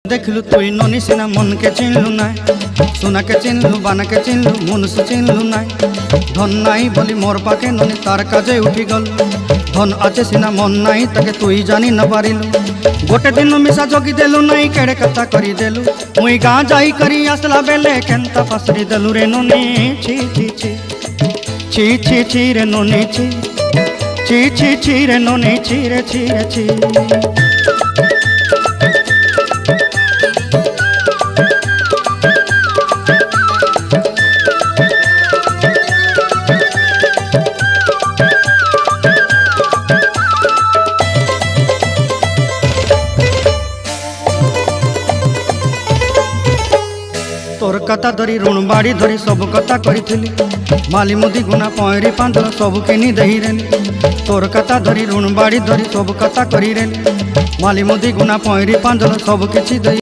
देखलु तुई ननी सिना मन के चिन्हलु ना, सुना के चिन्हलु बाना के चिन्हलु मुनुष चिन्हलु ना। धन नाई बोली मोर पाके ननी तार काजे उठी गल, धन आचे सिना मन नाई ताके तुई जानी न पारिलु। गोटे दिन मिसा जोगी देलु नाई केड़े कथा करी देलु, मुई गाँ जाई करी आसला बेले केंता पासरी देलु रे ननी। छी छी छी छी छी छी रे ननी छी छी छी छी रे ननी छी रे छी रे छी। तोर कथा धरी ऋण बाड़ी धरी सब कथा करी, माली मुदी गुना पहरी पांदल सब किनी दही रेली। तोर कथा धरी ऋण बाड़ी धरी सब कथा करी रेली, माली मुदी गुना पहरी पांदल सब किछि दही।